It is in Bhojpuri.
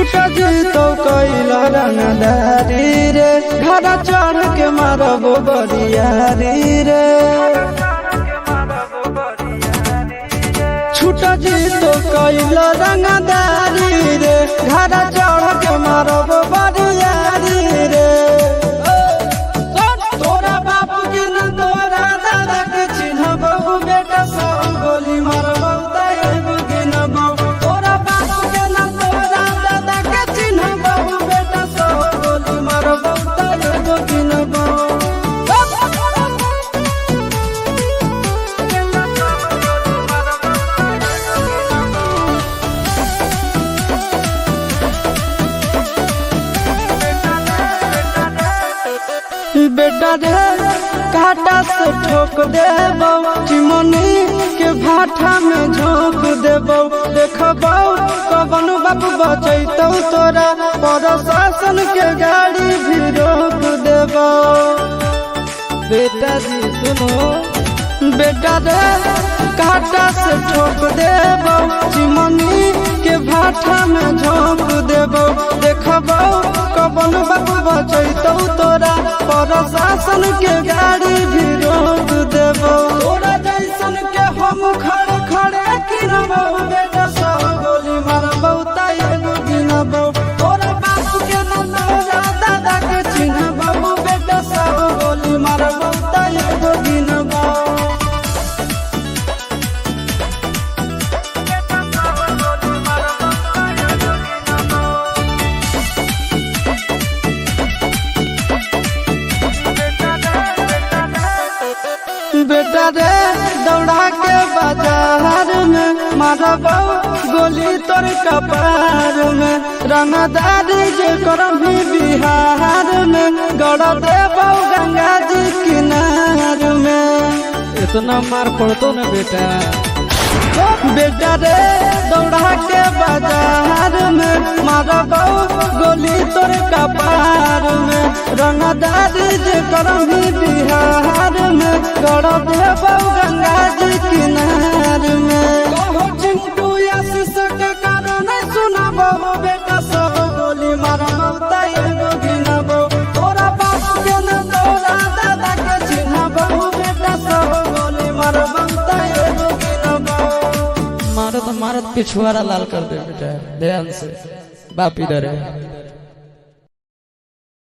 छुटा जी तो कैला रंगदारी रे घर चढ़ के मारबो बरियारी रे छुटा जी तो कैला रंगदारी रे घर चढ़ के मारबो बरियारी रे तोरा बापू के न तोरा दादा के चिन्हबो बेटा सब गोली मारबो तैगो गिनबो तोरा बापू के न तोरा दादा के चिन्हबो बेटा सब गोली मारबो तैगो गिनबो बेटा रे काटा से ठोक देबो चिमनी के भाटा में झोंक देबो देखबो कवन बाप बचैतौ तोरा प्रशासन के गाड़ी भी रोक देबो बेटा जी सुनो बेटा रे काटा से ठोक देबो चिमनी के भाटा में झोंक देबो देखबो कवन बाप बचैतौ तोरा प्रशासन के गाड़ी भी रोक देबो तोरा जैसन के हम खड़े खड़े गिनबो बेटा सब गोली मारबो तैगो गिनबो तोरा बाप के न तोरा दादा के चिन्हबो बेटा सब गोली मारबो तैगो गिनबो बेटा रे दौड़ा के बाजार में मारबो गोली तोर कपार में रंगदारी जे करम भी बिहार में गड़ देबो गंगा जी किनार में इतना मार पड़तो ना बेटा बेटा रे दौड़ा के बाजार में मारबो गोली तोर कपार में रंगदारी जे करम भी बिहार में गड़ देबो गंगा जी किनार में कहो चिंटू आशीष के कारण सुनाबो बेटा सब गोली मारबो तैगो गिनबो तोरा बाप के न तोरा दादा के चिन्हबो बेटा सब गोली मारबो तैगो गिनबो मारत मारत पिछुआरा लाल कर दे बेटा ध्यान से बाप इधर है।